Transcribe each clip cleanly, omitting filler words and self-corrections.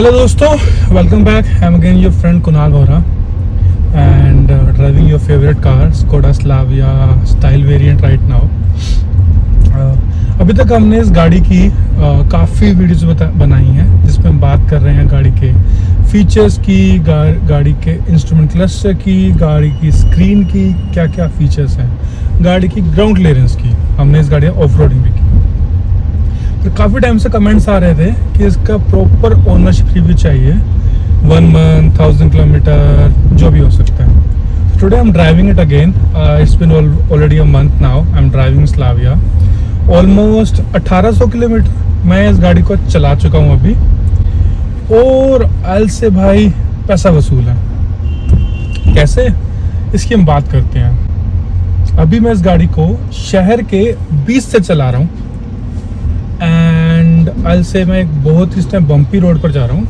Hello दोस्तों, welcome back. I'm again your friend Kunal Vohra and driving your favorite car Skoda Slavia style variant right now. अभी तक हमने इस गाड़ी की काफ़ी वीडियोस बनाई हैं जिसमें हम बात कर रहे हैं गाड़ी के फीचर्स की, गाड़ी के इंस्ट्रूमेंट क्लस्टर की, गाड़ी की स्क्रीन की, क्या क्या फीचर्स हैं, गाड़ी की ग्राउंड क्लियरेंस की. हमने इस गाड़ी ऑफ रोडिंग भी की. तो काफ़ी टाइम से कमेंट्स आ रहे थे कि इसका प्रॉपर ओनरशिप रिव्यू चाहिए, 1 मंथ, 1000 किलोमीटर, जो भी हो सकता है. Today I am driving it again. It's been already a month now. I am driving Slavia. Almost 1800 kilometre मैं इस गाड़ी को चला चुका हूँ अभी, और एल से भाई पैसा वसूल है. कैसे, इसकी हम बात करते हैं. अभी मैं इस गाड़ी को शहर के 20 से चला रहा हूँ एंड एल से मैं एक बहुत ही इस टाइम बम्पी रोड पर जा रहा हूँ.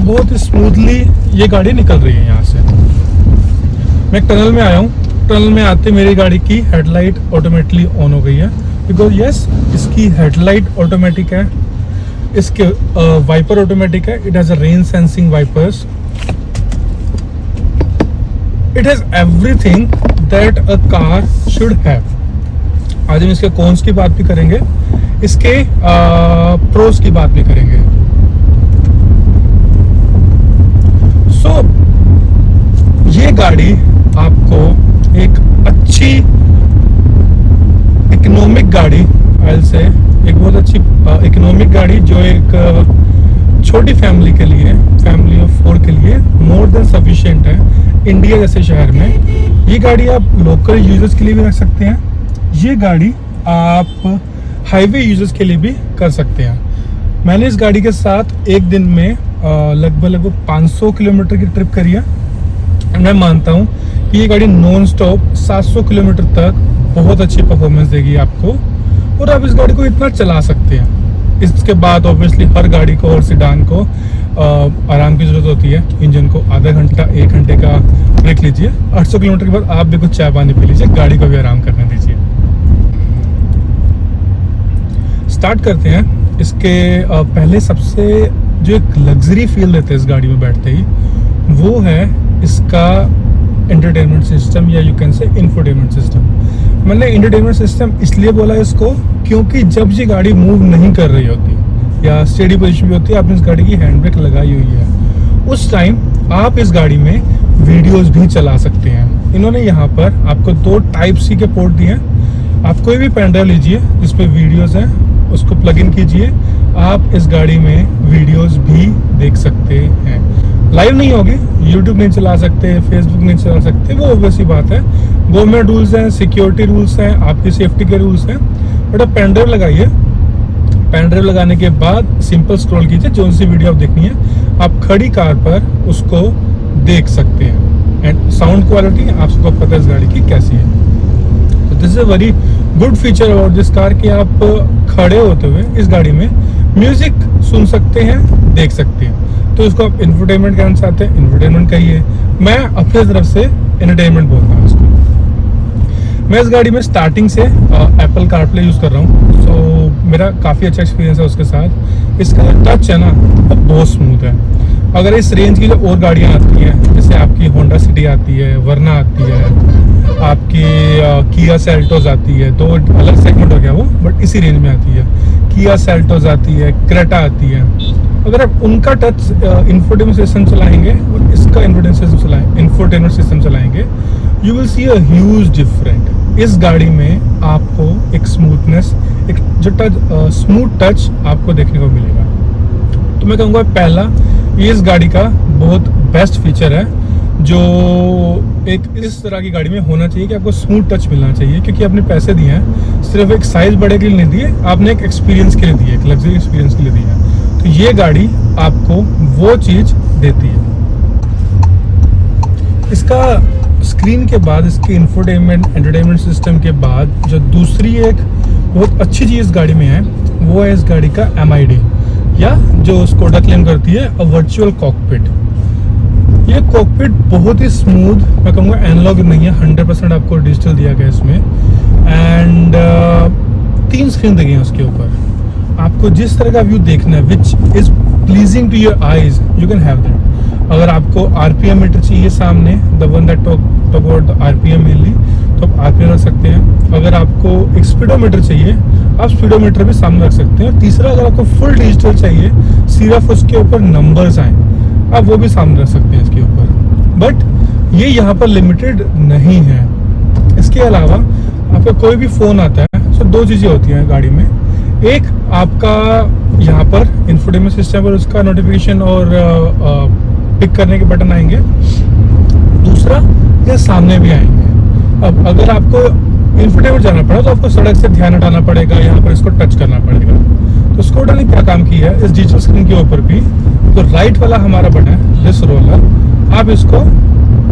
बहुत ही स्मूथली ये गाड़ी निकल रही है यहाँ से. मैं एक टनल में आया हूँ. टनल में आते मेरी गाड़ी की हेडलाइट ऑटोमेटिकली ऑन हो गई है, बिकॉज यस, इसकी हेडलाइट ऑटोमेटिक है, इसके वाइपर ऑटोमेटिक है. It has a rain sensing wipers. It has everything that a car should have. आज हम इसके कॉन्स की बात भी करेंगे, इसके प्रोस की बात भी करेंगे. सो ये गाड़ी आपको एक अच्छी इकोनॉमिक गाड़ी, आई से एक बहुत अच्छी इकोनॉमिक गाड़ी जो एक छोटी फैमिली के लिए, फैमिली ऑफ 4 के लिए मोर देन सफिशिएंट है. इंडिया जैसे शहर में ये गाड़ी आप लोकल यूजर्स के लिए भी रख सकते हैं. ये गाड़ी आप हाईवे यूजर्स के लिए भी कर सकते हैं. मैंने इस गाड़ी के साथ एक दिन में लगभग 500 किलोमीटर की ट्रिप करी है. मैं मानता हूँ कि ये गाड़ी नॉन स्टॉप 700 किलोमीटर तक बहुत अच्छी परफॉर्मेंस देगी आपको, और आप इस गाड़ी को इतना चला सकते हैं. इसके बाद ऑब्वियसली हर गाड़ी को और सिडान को आराम की ज़रूरत होती है. इंजन को आधा घंटा 1 घंटे का ब्रेक लीजिए. 800 किलोमीटर के बाद आप भी कुछ चाय पानी पी लीजिए, गाड़ी को भी आराम करने दीजिए. स्टार्ट करते हैं. इसके पहले सबसे जो एक लग्जरी फील देते हैं इस गाड़ी में बैठते ही, वो है इसका एंटरटेनमेंट सिस्टम, या you can say infotainment system. मैंने एंटरटेनमेंट सिस्टम इसलिए बोला इसको क्योंकि जब ये गाड़ी मूव नहीं कर रही होती या स्टेडी पोजीशन में होती है, आपने इस गाड़ी की हैंड ब्रेक लगाई हुई है, उस टाइम आप इस गाड़ी में वीडियोस भी चला सकते हैं. इन्होंने यहाँ पर आपको 2 टाइप सी के पोर्ट दिए हैं. आप कोई भी पेन ड्राइव लीजिए जिसपे वीडियोस हैं, उसको प्लग इन कीजिए. आप इस गाड़ी में वीडियोस भी देख सकते हैं. लाइव नहीं होगी, यूट्यूब नहीं चला सकते, फेसबुक नहीं चला सकते, वो ऑब्वियस ही बात है. गवर्नमेंट रूल्स हैं, सिक्योरिटी रूल्स हैं, आपकी सेफ्टी के रूल्स हैं. बट आप पेन ड्राइव लगाइए. पेन ड्राइव लगाने के बाद सिंपल स्क्रॉल कीजिए. जो सी वीडियो आप देखनी है आप खड़ी कार पर उसको देख सकते हैं. एंड साउंड क्वालिटी आप सबको पता है इस गाड़ी की कैसी है. तो this is a very good feature about this car कि आप खड़े होते हुए इस गाड़ी में म्यूजिक सुन सकते हैं, देख सकते हैं. तो इसको आप इंफोटेनमेंट कहना चाहते हैं, इंफोटेनमेंट कहिए. मैं अपने तरफ से एंटरटेनमेंट बोलता हूँ इसको. मैं इस गाड़ी में स्टार्टिंग से एप्पल कारप्ले यूज़ कर रहा हूँ. सो मेरा काफ़ी अच्छा एक्सपीरियंस है उसके साथ. इसका जो टच है ना वो बहुत स्मूथ है. अगर इस रेंज की जो और गाड़ियाँ आती हैं, जैसे आपकी होंडा सिटी आती है, वरना आती है, आपकी किया सेल्टोस आती है, तो अलग सेगमेंट हो गया वो, बट इसी रेंज में आती है. किया सेल्टोस आती है, क्रेटा आती है. अगर आप उनका टच इंफोटेनमेंट सिस्टम चलाएंगे और इसका इंफोटेनमेंट सिस्टम चलाएंगे, you will see a huge different. इस गाड़ी में आपको एक स्मूथनेस, एक जो टच स्मूथ टच आपको देखने को मिलेगा. तो मैं कहूँगा पहला ये इस गाड़ी का बहुत बेस्ट फीचर है जो एक इस तरह की गाड़ी में होना चाहिए कि आपको स्मूथ टच मिलना चाहिए. क्योंकि आपने पैसे दिए हैं, सिर्फ एक साइज बड़े के लिए नहीं दिए, आपने एक एक्सपीरियंस के लिए दिए, एक लग्जरी एक्सपीरियंस के लिए दिया. तो ये गाड़ी आपको वो चीज़ देती है. इसका स्क्रीन के बाद, इसके इंफोटेनमेंट एंटरटेनमेंट सिस्टम के बाद जो दूसरी एक बहुत अच्छी चीज़ इस गाड़ी में है, वो है इस गाड़ी का MID, या जो स्कोडा क्लेम करती है अ वर्चुअल कॉकपिट. ये कॉकपिट बहुत ही स्मूथ, मैं कहूँगा एनालॉग नहीं है, 100% आपको डिजिटल दिया गया इसमें. एंड 3 स्क्रीन दी गई हैं उसके ऊपर. आपको जिस तरह का व्यू देखना है, which is pleasing to your eyes, you can have that. अगर आपको आरपीएम मीटर चाहिए सामने, the one that talk about the RPM mainly, तो आप आरपीएम रख सकते हैं। अगर आपको एक स्पीडोमीटर चाहिए, आप स्पीडोमीटर भी सामने रख सकते हैं। और तीसरा, अगर आपको फुल डिजिटल चाहिए, सिर्फ उसके ऊपर नंबर्स आए, आप वो भी सामने रख सकते हैं इसके ऊपर। बट ये यहाँ पर लिमिटेड नहीं है। इसके अलावा आपका कोई भी फ़ोन आता है, सो दो चीज़ें होती हैं गाड़ी में। एक, आपका यहाँ पर इंफोटेनमेंट सिस्टम पर उसका नोटिफिकेशन और पिक करने के बटन आएंगे। दूसरा, ये सामने भी आएंगे। अब अगर आपको इंफोटेनमेंट जाना पड़ा तो आपको सड़क से ध्यान हटाना पड़ेगा, यहाँ पर इसको टच करना पड़ेगा। तो स्कोडा ने क्या काम किया है, इस डिजिटल स्क्रीन के ऊपर भी तो राइट वाला हमारा बटन है दिस रोलर, आप इसको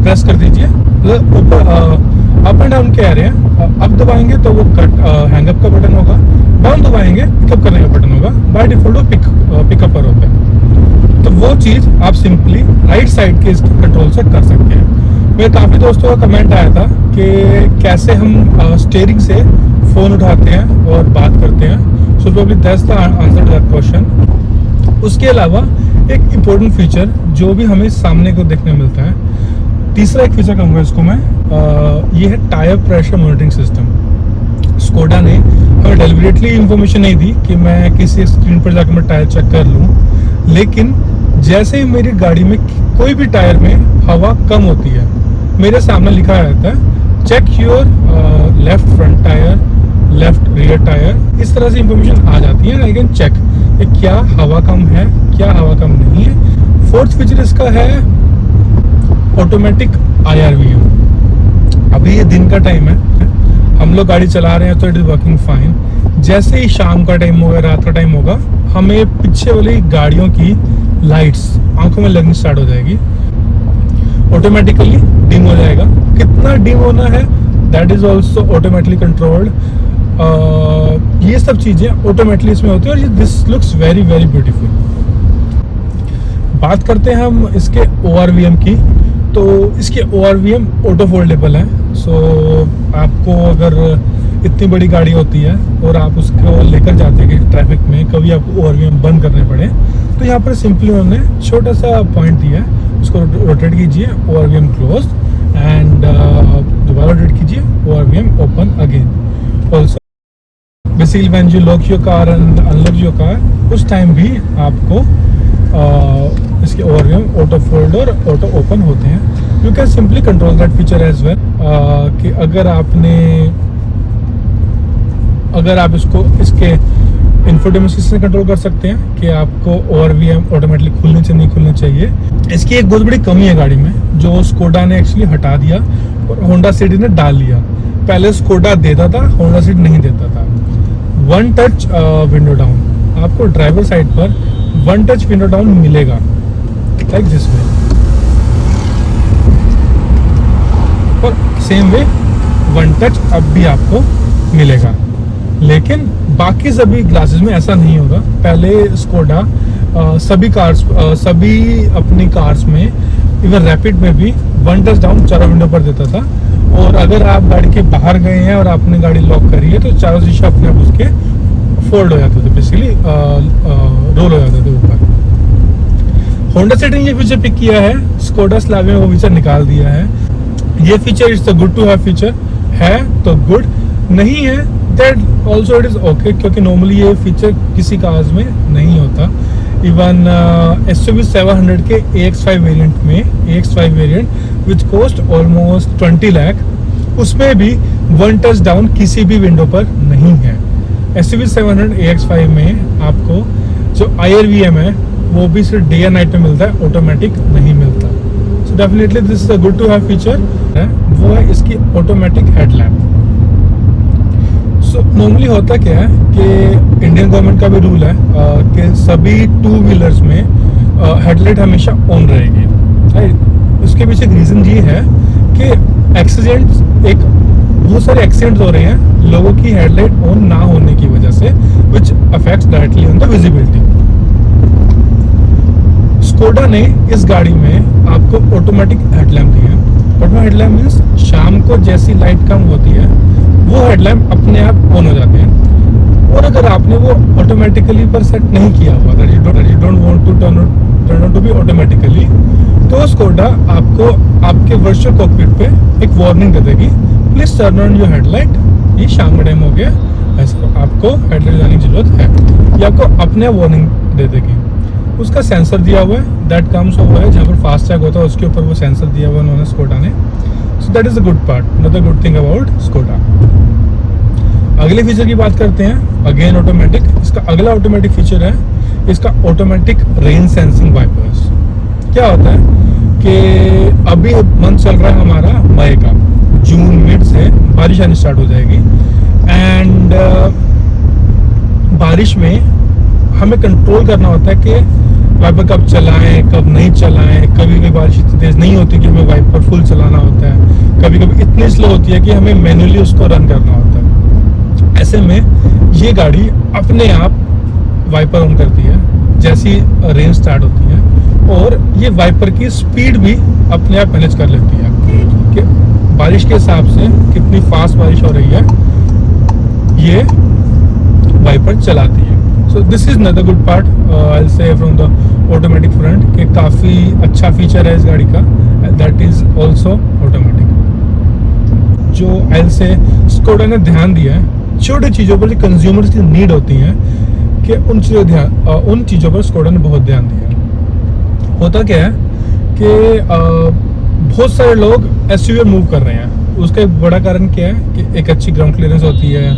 प्रेस कर दीजिए। ऊपर अप एंड डाउन कह रहे हैं, अप दबाएंगे तो वो कट हैंगअप का बटन होगा, डाउन दबाएंगे पिकअप करने का बटन होगा। बाय डिफॉल्ट वो पिकअप पर होता है। तो वो चीज़ आप सिंपली राइट साइड के इसके कंट्रोल से कर सकते हैं। मेरे काफ़ी दोस्तों का कमेंट आया था कि कैसे हम स्टीयरिंग से फ़ोन उठाते हैं और बात करते हैं। So probably that's the answer to that question. उसके अलावा एक इम्पोर्टेंट फीचर जो भी हमें सामने को देखने मिलता है, तीसरा एक फीचर कहूँगा इसको मैं, ये है tyre pressure monitoring system. Skoda ने हमें डेलिबरेटली इंफॉर्मेशन नहीं दी कि मैं किसी स्क्रीन पर जाकर मैं टायर चेक कर लूँ, लेकिन जैसे ही मेरी गाड़ी में कोई भी टायर में हवा कम होती है, मेरे सामने लिखा रहता है check your left front tyre, left rear tyre. इस तरह से इंफॉर्मेशन आ जाती है। आई कैन चेक कि क्या हवा कम है, क्या हवा कम नहीं है। फोर्थ फीचर इसका है ऑटोमेटिक IRVM। अभी ये दिन का टाइम है, हम लोग गाड़ी चला रहे हैं तो इट इज़ वर्किंग फाइन। जैसे ही शाम का टाइम होगा, रात का टाइम होगा, हमें पीछे वाली गाड़ियों की लाइट्स आंखों में लगनी स्टार्ट हो जाएगी, ऑटोमेटिकली डिम हो जाएगा। कितना डिम होना है that is also automatically controlled. ये सब चीज़ें ऑटोमेटिकली इसमें होती है और this looks very very beautiful. बात करते हैं हम इसके ORVM की, तो इसके ORVM ऑटो फोल्डेबल है। सो आपको अगर इतनी बड़ी गाड़ी होती है और आप उसको लेकर जाते हैं ट्रैफिक में, कभी आपको ORVM बंद करने पड़े, तो यहाँ पर सिंपली उन्होंने छोटा सा पॉइंट दिया है, उसको रोटेट कीजिए, ORVM क्लोज, एंड दोबारा रोटेट कीजिए, ORVM open again. Also basically when you lock your car and unlock your car, उस टाइम भी आपको इसके ORVM ऑटो फोल्ड और ऑटो ओपन होते हैं। You can simply control that feature as well, कि अगर आप इसके इंफोटेनमेंट सिस्टम से कंट्रोल कर सकते हैं कि आपको ORVM ऑटोमेटिकली खुलने से नहीं खुलने चाहिए। इसकी एक बहुत बड़ी कमी है गाड़ी में, जो स्कोडा ने एक्चुअली हटा दिया और होंडा सिटी ने डाल लिया। पहले स्कोडा देता था, होंडा सिटी नहीं देता था। वन टच विंडो डाउन, आपको ड्राइवर साइड पर वन टच विंडो डाउन मिलेगा, लाइक दिस वे। और सेम वे वन टच अब भी आपको मिलेगा, लेकिन बाकी सभी ग्लासेस में ऐसा नहीं होगा। पहले स्कोडा सभी अपनी कार्स में, इवन रैपिड में भी वन टच डाउन चारों विंडो पर देता था। और अगर आप गाड़ी के बाहर गए हैं और आपने गाड़ी लॉक करी है तो चारों शीशे अपने आप उसके फोल्ड हो जाते थे, बेसिकली रोल हो जाते थे ऊपर। होंडा सिटी ने ये फीचर पिक किया है, स्कोडा स्लाविया में वो फीचर निकाल दिया है। ये feature it's a good to have feature है तो गुड, नहीं है that also it is okay, क्योंकि नॉर्मली ये फीचर किसी कार्स में नहीं होता। इवन SUV 700 के AX5 वेरिएंट में, AX5 variant which cost almost 20 lakh, उसमें भी वन टच डाउन किसी भी विंडो पर नहीं है। SUV 700 AX5 में आपको जो IRVM है वो भी सिर्फ डे एंड नाइट में मिलता है, ऑटोमेटिक नहीं मिलता। So definitely this is a good to have feature है, वो है इसकी ऑटोमेटिक हेडलैम्प। सो नॉर्मली होता क्या है कि इंडियन गवर्नमेंट का भी रूल है कि सभी टू व्हीलर्स में हेडलाइट हमेशा ऑन रहेगी, राइट। उसके पीछे एक रीज़न ये है कि बहुत सारे एक्सीडेंट्स हो रहे हैं लोगों की हेडलाइट ऑन ना होने की वजह से, which affects directly on the visibility. Skoda ने इस गाड़ी में आपको ऑटोमेटिक हेडलैम्प दिया है। ऑटोमेटिक हेडलैम्प मीन्स शाम को जैसी लाइट कम होती है वो हेडलैम्प अपने आप ऑन हो जाते हैं। और अगर आपने वो ऑटोमेटिकली पर सेट नहीं किया हुआ, that you don't want to turn on to be automatically, तो स्कोडा आपको आपके वर्चुअल कॉकपिट पे एक वार्निंग दे देगी, please turn on your headlight, ये शाम का टाइम हो गया, ऐसा आपको हेडलाइट जाने की जरूरत है। ये आपको अपने वार्निंग दे देगी। उसका सेंसर दिया हुआ है, दैट कम्स हुआ है जहाँ पर फास्ट टैग होता है उसके ऊपर वो सेंसर दिया हुआ है उन्होंने स्कोडा ने। So that is a good part, another good thing about Skoda. अगले फीचर की बात करते हैं, अगेन ऑटोमेटिक। इसका अगला ऑटोमेटिक फीचर है इसका ऑटोमेटिक रेन सेंसिंग वाइपर्स। क्या होता है कि अभी मंथ चल रहा है हमारा मई का, जून मिड से बारिश आनी स्टार्ट हो जाएगी एंड बारिश में हमें कंट्रोल करना होता है कि वाइपर कब चलाएं कब नहीं चलाएं। कभी कभी बारिश इतनी तेज नहीं होती कि हमें वाइपर फुल चलाना होता है, कभी कभी इतनी स्लो होती है कि हमें मैन्युअली उसको रन करना होता है। ऐसे में ये गाड़ी अपने आप वाइपर ऑन करती है जैसी रेन स्टार्ट होती है, और ये वाइपर की स्पीड भी अपने आप मैनेज कर लेती है कि बारिश के हिसाब से कितनी फास्ट बारिश हो रही है, ये वाइपर चलाती है। So this is another good part I will say from the automatic front कि काफ़ी अच्छा फीचर है इस गाड़ी का, दैट इज ऑल्सो ऑटोमेटिक। जो आई विल से स्कोडा ने ध्यान दिया है छोटी चीज़ों पर जो कंज्यूमर्स की नीड होती हैं कि उन चीज़ों पर स्कोडा ने बहुत ध्यान दिया है। होता क्या है कि बहुत सारे लोग एसयूवी मूव कर रहे हैं, उसका एक बड़ा कारण क्या है कि एक अच्छी ग्राउंड क्लियरेंस होती है,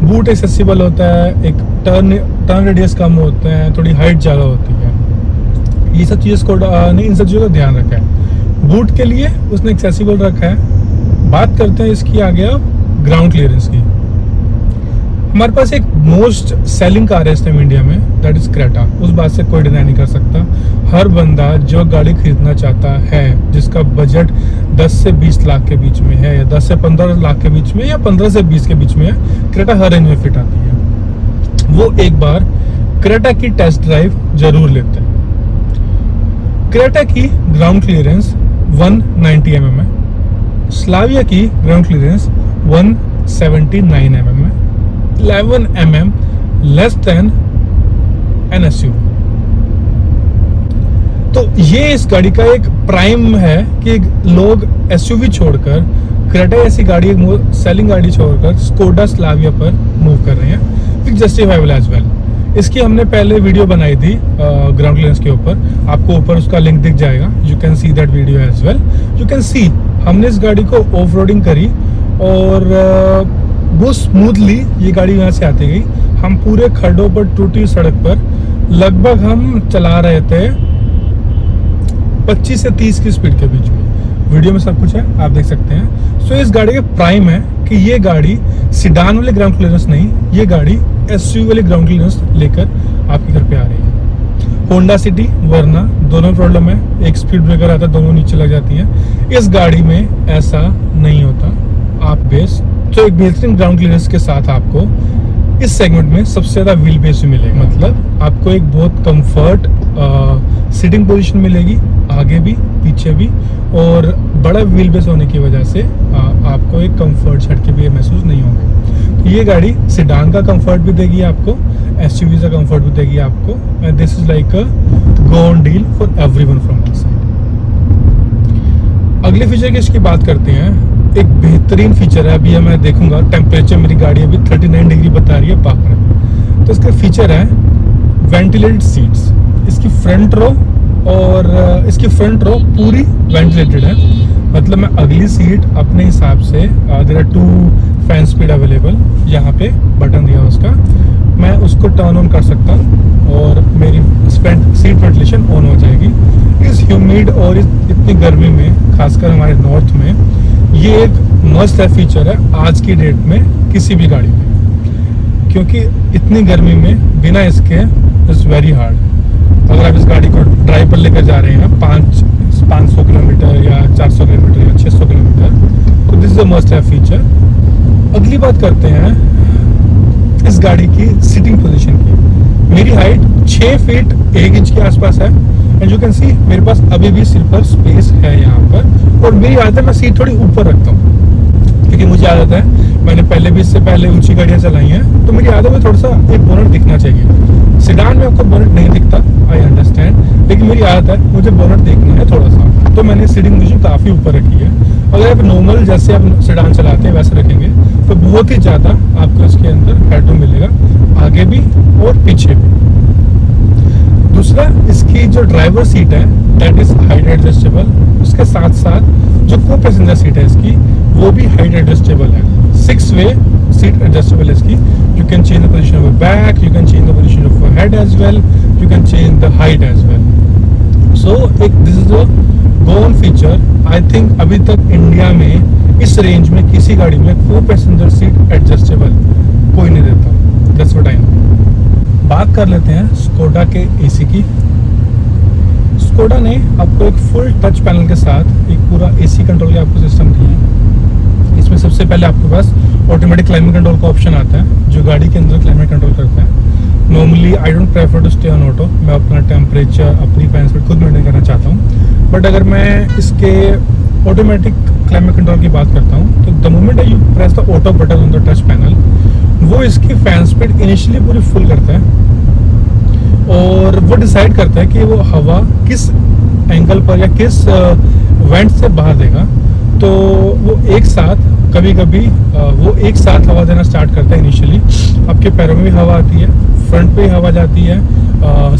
बूट एक्सेसिबल होता है, एक टर्न रेडियस कम होता है, थोड़ी हाइट ज़्यादा होती है। ये सब चीज़ें स्कोडा ने इन सब चीज़ों का ध्यान रखा है। बूट के लिए उसने एक्सेसिबल रखा है। बात करते हैं इसकी आगे अब ग्राउंड क्लियरेंस की। हमारे पास एक मोस्ट सेलिंग कार है इस टाइम इंडिया में, दैट इज क्रेटा। उस बात से कोई डिनाई नहीं कर सकता। हर बंदा जो गाड़ी खरीदना चाहता है, जिसका बजट 10 से 20 लाख के बीच में है, या 10 से 15 लाख के बीच में, या 15 से 20 के बीच में है, क्रेटा हर रेंज में फिट आती है। वो एक बार क्रेटा की टेस्ट ड्राइव जरूर लेते हैं। क्रेटा की ग्राउंड क्लियरेंस 190 mm है, स्लाविया की ग्राउंड क्लियरेंस 179 mm है, 11 mm less than N SUV. तो ये इस गाड़ी का एक प्राइम है कि लोग एसयूवी छोड़कर क्रेटा ऐसी गाड़ी, एक सेलिंग गाड़ी छोड़कर स्कोडा स्लाविया पर मूव कर रहे हैं, विच जस्टिफाइबल एज वेल। इसकी हमने पहले वीडियो बनाई थी ग्राउंड क्लियरेंस के ऊपर, आपको ऊपर उसका लिंक दिख जाएगा, you can see that video as well. You can see हमने इस गाड़ी को ऑफ रोडिंग करी और बहुत स्मूथली ये गाड़ी यहाँ से आती गई। हम पूरे खड्डों पर, टूटी सड़क पर लगभग हम चला रहे थे 25 से 30 की स्पीड के बीच में। वीडियो में सब कुछ है, आप देख सकते हैं। सो इस गाड़ी का प्राइम है कि ये गाड़ी सिडान वाले ग्राउंड क्लियरेंस नहीं, ये गाड़ी एसयूवी वाली ग्राउंड क्लियरेंस लेकर आपके घर पे आ रही है। होंडा सिटी वर्ना दोनों प्रॉब्लम है, एक स्पीड ब्रेकर आता है, दोनों नीचे लग जाती है। इस गाड़ी में ऐसा नहीं होता। आप बेस तो एक बेहतरीन ग्राउंड क्लियरेंस के साथ आपको इस सेगमेंट में सबसे ज़्यादा व्हील बेस भी मिलेगा, मतलब आपको एक बहुत कंफर्ट सिटिंग पोजीशन मिलेगी, आगे भी पीछे भी, और बड़ा व्हील बेस होने की वजह से आपको एक कंफर्ट झटके भी महसूस नहीं होंगे। तो ये गाड़ी सिडान का कंफर्ट भी देगी आपको, एसयूवी का कंफर्ट भी देगी आपको, and this is like a go on deal for everyone from our side. अगले फीचर की इसकी बात करते हैं। एक बेहतरीन फीचर है, अभी मैं देखूंगा टेम्परेचर, मेरी गाड़ी अभी 39 डिग्री बता रही है पार्क में, तो इसका फीचर है वेंटिलेटेड सीट्स। इसकी फ्रंट रो और इसकी फ्रंट रो पूरी वेंटिलेटेड है, मतलब मैं अगली सीट अपने हिसाब से, there are 2 fan speed available, यहाँ पे बटन दिया उसका, मैं उसको टर्न ऑन कर सकता हूँ और मेरी सीट वेंटिलेशन ऑन हो जाएगी। इस ह्यूमिड और इतनी गर्मी में, खासकर हमारे नॉर्थ में, ये एक मस्ट है फीचर है आज की डेट में किसी भी गाड़ी में, क्योंकि इतनी गर्मी में बिना इसके इट्स वेरी हार्ड। अगर आप इस गाड़ी को ड्राइव पर लेकर जा रहे हैं 500 किलोमीटर या 400 किलोमीटर या 600 किलोमीटर, तो दिस इज अ मस्ट है फीचर। अगली बात करते हैं इस गाड़ी की सीटिंग पोजीशन की। मेरी हाइट 6 फीट 1 इंच के आसपास है, एंड यू कैन सी मेरे पास अभी भी सिर पर स्पेस है यहाँ पर, और मेरी आदत है मैं सीट थोड़ी ऊपर रखता हूँ, क्योंकि मुझे आदत है मैंने पहले भी इससे पहले ऊंची गाड़ियाँ चलाई हैं, तो मेरी आदत में थोड़ा सा एक बोनट दिखना चाहिए। सेडान में आपको बोनट नहीं दिखता, आई अंडरस्टैंड, लेकिन मेरी आदत है मुझे बोनट देखना है थोड़ा सा, तो मैंने सीटिंग पोजीशन काफ़ी ऊपर रखी है। अगर आप नॉर्मल जैसे आप सेडान चलाते हैं वैसे रखेंगे तो बहुत ही ज़्यादा आपको इसके अंदर हेडरूम मिलेगा, आगे भी और पीछे भी। दूसरा, इसकी जो ड्राइवर सीट है दैट इज हाइट एडजस्टेबल, उसके साथ साथ जो को पैसेंजर सीट है इसकी वो भी हाइट एडजस्टेबल है। 6 वे सीट एडजस्टेबल है इसकी। You can change the position of back, you can change the position of head as well, you can change the height as well. So एक this is a gone feature. I think अभी तक India में इस range में किसी गाड़ी में को पैसेंजर सीट एडजस्टेबल कोई नहीं देता। That's what I know. बात कर लेते हैं स्कोडा के एसी की। स्कोडा ने आपको एक फुल टच पैनल के साथ एक पूरा एसी कंट्रोल का आपको सिस्टम दिया है। इसमें सबसे पहले आपके पास ऑटोमेटिक क्लाइमेट कंट्रोल का ऑप्शन आता है जो गाड़ी के अंदर क्लाइमेट कंट्रोल करता है। Normally I don't prefer to stay on auto, मैं अपना टेम्परेचर अपनी फैन स्पीड खुद मेंटेन करना चाहता हूँ। बट अगर मैं इसके ऑटोमेटिक क्लाइमेट कंट्रोल की बात करता हूँ तो the moment you press the auto button on the touch panel, वो इसकी फैन स्पीड इनिशियली पूरी फुल करता है और वो डिसाइड करता है कि वो हवा किस एंगल पर या किस वेंट से बाहर देगा। तो वो एक साथ कभी कभी वो एक साथ हवा देना स्टार्ट करता है। इनिशियली आपके पैरों में भी हवा आती है, फ्रंट पे हवा जाती है,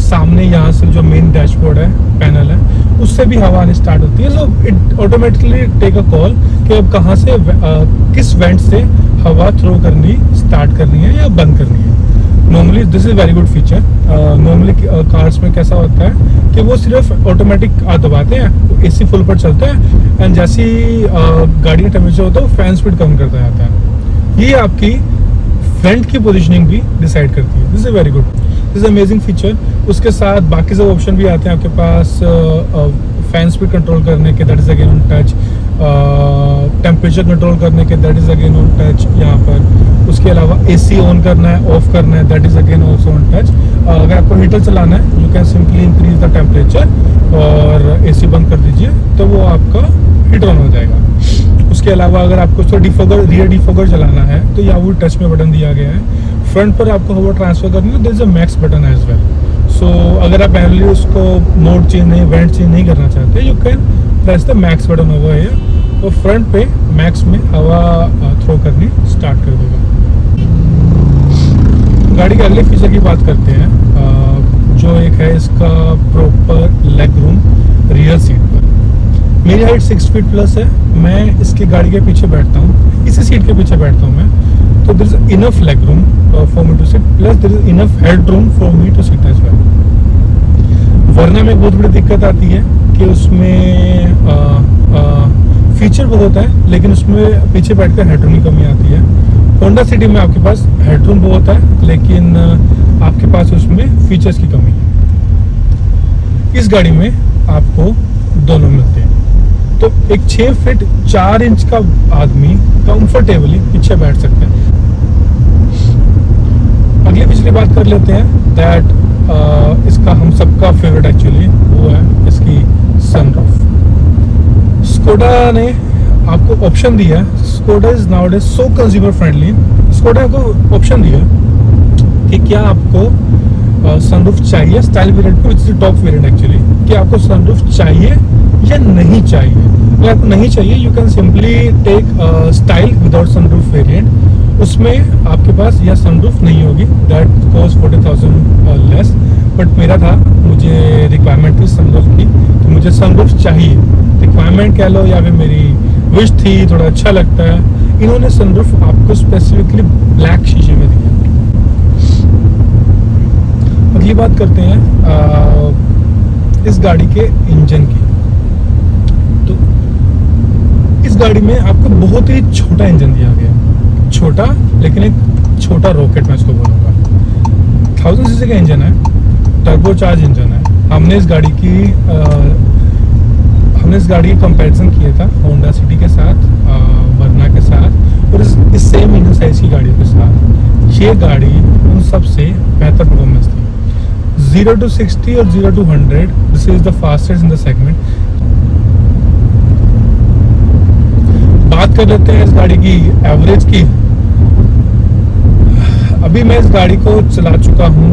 सामने यहाँ से जो मेन डैशबोर्ड है पैनल है उससे भी हवा आनी स्टार्ट होती है। So it automatically take a call कि अब कहाँ से किस वेंट से हवा थ्रो करनी स्टार्ट करनी है या बंद करनी है। Normally this is very good feature. Normally cars में कैसा होता है कि वो सिर्फ ऑटोमेटिक दबाते हैं, एसी फुल पर चलता है एंड जैसी गाड़ी का टेम्परेचर होता है वो फैन स्पीड कम करता जाता है। ये आपकी फ्रंट की पोजीशनिंग भी डिसाइड करती है। This is very good, this is amazing feature. उसके साथ बाकी सब ऑप्शन भी आते हैं आपके पास फैन स्पीड कंट्रोल करने के, that is again on touch. Temperature control करने के, that is again on touch यहाँ पर। उसके अलावा एसी ऑन करना है, ऑफ करना है, that is again also on touch. अगर आपको हीटर चलाना है you can simply increase the temperature और एसी बंद कर दीजिए तो वो आपका हीटर ऑन हो जाएगा। उसके अलावा अगर आपको उसको डिफोगर रियर डिफोगर चलाना है तो यहाँ वो टच में बटन दिया गया है। फ्रंट पर आपको हवा ट्रांसफर करनी है, there is a max button as well. So अगर आप मैनुअली उसको मोड चेंज नहीं, वेंट चेंज नहीं करना चाहते, you can press the max button over here और फ्रंट पे मैक्स में हवा थ्रो करनी स्टार्ट कर देगा। गाड़ी के अगले फीचर की बात करते हैं जो एक है इसका proper leg room rear seat पर। मेरी हाइट 6 फीट प्लस है, मैं इसकी गाड़ी के पीछे बैठता हूँ, इसी सीट के पीछे बैठता हूँ मैं, तो there is enough leg room for me to sit, plus there is enough head room for me to sit as well. वरना में बहुत बड़ी दिक्कत आती है कि उसमें फीचर बहुत है लेकिन उसमें पीछे बैठकर हेडरूम की कमी आती है। होंडा सिटी में आपके पास हेडरूम बहुत है लेकिन आपके पास उसमें फीचर्स की कमी है। इस गाड़ी में आपको दोनों मिलते हैं, तो एक 6 फीट 4 इंच का आदमी कंफर्टेबली पीछे बैठ सकते हैं। अगली पिछली बात कर लेते हैं दैट इसका हम सबका फेवरेट एक्चुअली वो है इसकी सनरूफ। स्कोडा ने आपको ऑप्शन दिया है, Skoda is nowadays so consumer friendly. Skoda को ऑप्शन दिया कि क्या आपको सनरूफ चाहिए स्टाइल वेरिएंट को, which is top variant actually, कि आपको सनरूफ चाहिए या नहीं चाहिए। अगर आपको नहीं चाहिए you can simply take style without sunroof variant. उसमें आपके पास यह सनरूफ नहीं होगी, दैट कॉस्ट 40,000 लेस। बट मेरा था, मुझे रिक्वायरमेंट थी सनरूफ की, तो मुझे सनरूफ चाहिए। रिक्वायरमेंट कह लो या फिर मेरी विश थी, थोड़ा अच्छा लगता है। इन्होंने सनरूफ आपको स्पेसिफिकली ब्लैक शीशे में दिया। अगली बात करते हैं इस गाड़ी के इंजन की। तो इस गाड़ी में आपको बहुत ही छोटा इंजन दिया गया, छोटा लेकिन एक छोटा रॉकेट मैं इसको बोलूँगा। 1000 सीसी का इंजन है, टर्बो चार्ज इंजन है। हमने इस गाड़ी की कंपैरिजन किया था होंडा सिटी के साथ, वरना के साथ और इस सेम इंजन साइज की गाड़ियों के साथ। ये गाड़ी उन सबसे बेहतर परफॉर्मेंस थी। 0 to 60 और 0 to 100 this is the fastest in the segment. बात कर लेते हैं इस गाड़ी की एवरेज की, अभी मैं इस गाड़ी को चला चुका हूँ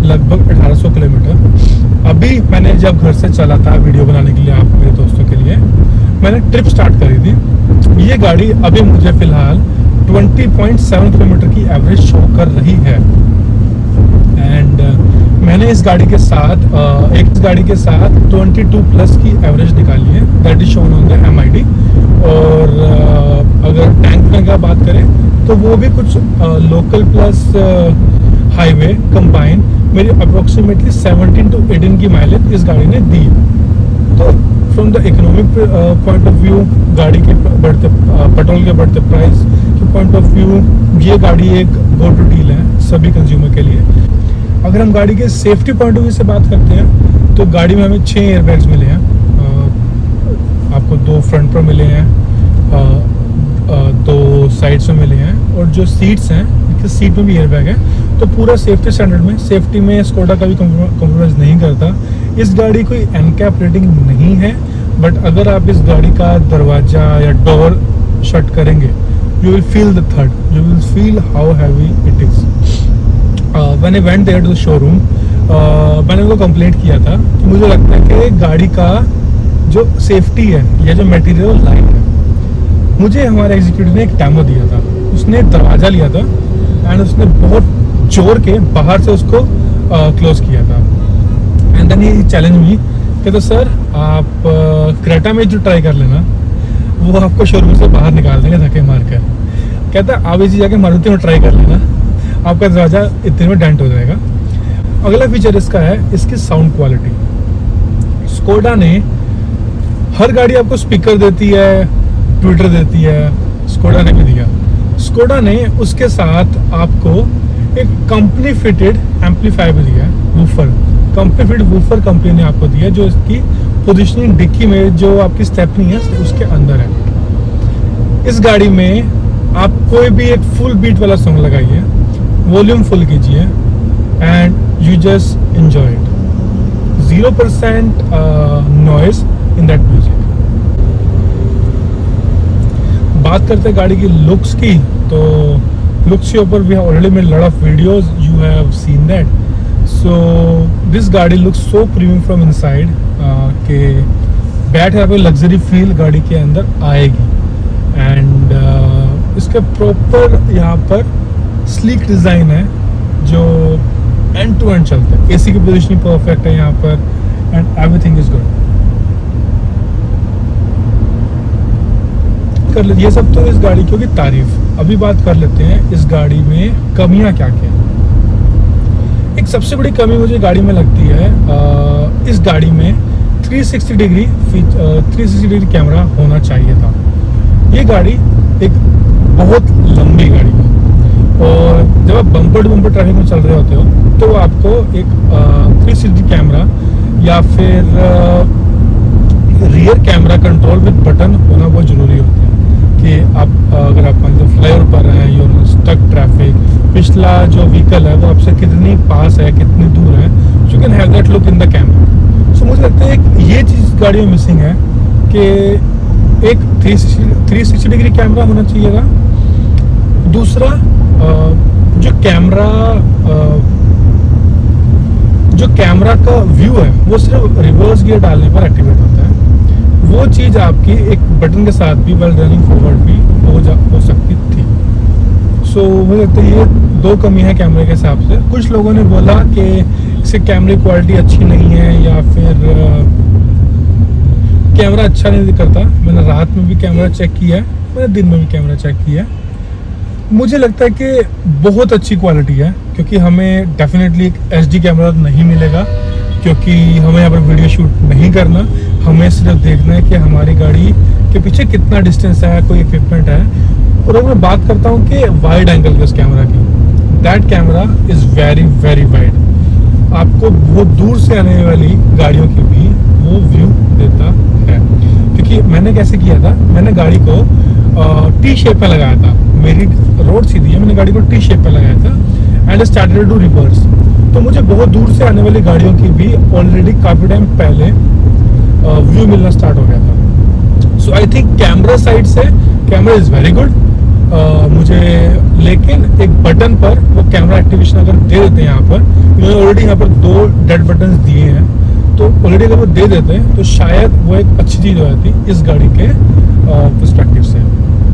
लगभग 1800 किलोमीटर। अभी मैंने जब घर से चला था वीडियो बनाने के लिए, आप मेरे दोस्तों के लिए मैंने ट्रिप स्टार्ट करी थी। ये गाड़ी अभी मुझे फिलहाल 20.7 किलोमीटर की एवरेज शो कर रही है। एंड मैंने इस गाड़ी के साथ 22 प्लस की एवरेज निकाली है, that is shown on the MID। और अगर टैंक में का बात करें तो वो भी कुछ लोकल प्लस हाईवे कंबाइन मेरी अप्रोक्सीमेटली 17 to 18 की माइलेज इस गाड़ी ने दी। तो from the economic point of view, गाड़ी के बढ़ते पेट्रोल के बढ़ते प्राइस के पॉइंट ऑफ व्यू, ये गाड़ी एक गो टू डील है सभी कंज्यूमर के लिए। अगर हम गाड़ी के सेफ्टी पॉइंट ऑफ व्यू से बात करते हैं तो गाड़ी में हमें 6 एयरबैग्स मिले हैं। आपको 2 फ्रंट पर मिले हैं, 2 साइड्स में मिले हैं, और जो सीट्स हैं सीट में भी एयरबैग है। तो पूरा सेफ्टी स्टैंडर्ड में, सेफ्टी में स्कोडा का भी कॉम्प्रोमाइज़ नहीं करता। इस गाड़ी कोई एनकैप रेटिंग नहीं है, बट अगर आप इस गाड़ी का दरवाज़ा या डोर शट करेंगे, यू विल फील द थर्ड, you will feel how heavy it is. When I went there to the showroom, मैंने उनको कंप्लेंट किया था कि मुझे लगता है कि गाड़ी का जो सेफ्टी है या जो मटेरियल लाइट है, मुझे हमारे एग्जीक्यूटिव ने एक डेमो दिया था। उसने दरवाज़ा लिया था एंड उसने बहुत जोर के बाहर से उसको क्लोज किया था। And then he challenge me, कहते सर आप क्रेटा में जो ट्राई कर लेना, वो आपको शोरूम से बाहर निकाल देंगे धक्के मार कर। कहता आप इसी जाके मारुति में ट्राई कर लेना, आपका दरवाज़ा इतने में डेंट हो जाएगा। अगला फीचर इसका है इसकी साउंड क्वालिटी। स्कोडा ने, हर गाड़ी आपको स्पीकर देती है, ट्विटर देती है, स्कोडा ने भी दिया। स्कोडा ने उसके साथ आपको एक कंपनी फिटेड एम्पलीफायर भी दिया है, woofer, company fitted woofer company ने आपको दिया, जो इसकी पोजीशनिंग डिक्की में जो आपकी स्टेपनी है उसके अंदर है। इस गाड़ी में आप कोई भी एक फुल बीट वाला सॉन्ग लगाइए, वॉल्यूम फुल कीजिए and you just enjoy it. 0% noise in that music. बात करते हैं गाड़ी की लुक्स की, तो लुक्स के ऊपर we have already made lot of videos, you have seen that. So this गाड़ी looks so premium from inside के बैठ यहाँ पे लग्जरी फील गाड़ी के अंदर आएगी। एंड इसके प्रॉपर यहाँ पर स्लीक डिज़ाइन है जो एंड टू एंड चलता है। एसी की पोजीशनिंग परफेक्ट है यहाँ पर एंड एवरीथिंग इज गुड। कर ले ये सब तो इस गाड़ी की होगी तारीफ। अभी बात कर लेते हैं इस गाड़ी में कमियां क्या क्या हैं। एक सबसे बड़ी कमी मुझे गाड़ी में लगती है, इस गाड़ी में 360 डिग्री कैमरा होना चाहिए था। ये गाड़ी एक बहुत लंबी गाड़ी है और जब आप बम्पर टू बम्पर ट्रैफिक में चल रहे होते हो तो आपको एक 360 कैमरा या फिर rear camera control with button होना बहुत ज़रूरी होता है कि आप अगर आप फ्लाईओवर पर हैं, यूर स्टक ट्रैफिक, पिछला जो व्हीकल है वो आपसे कितनी पास है, कितनी दूर है, you can have that look in the camera. So मुझे लगता है ये चीज़ गाड़ी में मिसिंग है कि एक 360 डिग्री कैमरा होना चाहिएगा। दूसरा जो कैमरा का व्यू है वो सिर्फ रिवर्स गियर डालने पर एक्टिवेट होता है। वो चीज़ आपकी एक बटन के साथ भी वेल रनिंग फॉरवर्ड भी हो सकती थी। सो मुझे लगता है ये 2 कमी है कैमरे के हिसाब से। कुछ लोगों ने बोला कि इससे कैमरे क्वालिटी अच्छी नहीं है या फिर कैमरा अच्छा नहीं करता। मैंने रात में भी कैमरा चेक किया है, मैंने दिन में भी कैमरा चेक किया है। मुझे लगता है कि बहुत अच्छी क्वालिटी है, क्योंकि हमें डेफिनेटली एक HD कैमरा नहीं मिलेगा, क्योंकि हमें यहाँ पर वीडियो शूट नहीं करना। हमें सिर्फ देखना है कि हमारी गाड़ी के पीछे कितना डिस्टेंस है, कोई इक्विपमेंट है। और अगर मैं बात करता हूँ कि वाइड एंगल के उस कैमरा की, that camera is very very wide, आपको बहुत दूर से आने वाली गाड़ियों की भी वो व्यू देता है। क्योंकि मैंने कैसे किया था, मैंने गाड़ी को T शेप में लगाया था। मेरी रोड सीधी है, मैंने गाड़ी को T शेप में लगाया था एंड स्टार्टेड टू रिवर्स। तो मुझे बहुत दूर से आने वाली गाड़ियों की भी ऑलरेडी काफ़ी टाइम पहले व्यू मिलना स्टार्ट हो गया था। सो आई थिंक कैमरा साइड से कैमरा इज़ वेरी गुड। मुझे, लेकिन एक बटन पर वो कैमरा एक्टिवेशन अगर दे देते हैं यहाँ पर, उन्होंने ऑलरेडी यहाँ पर 2 डेड बटन दिए हैं, तो ऑलरेडी अगर वो दे देते हैं तो शायद वो एक अच्छी चीज़ हो जाती इस गाड़ी के पर्सपेक्टिव से।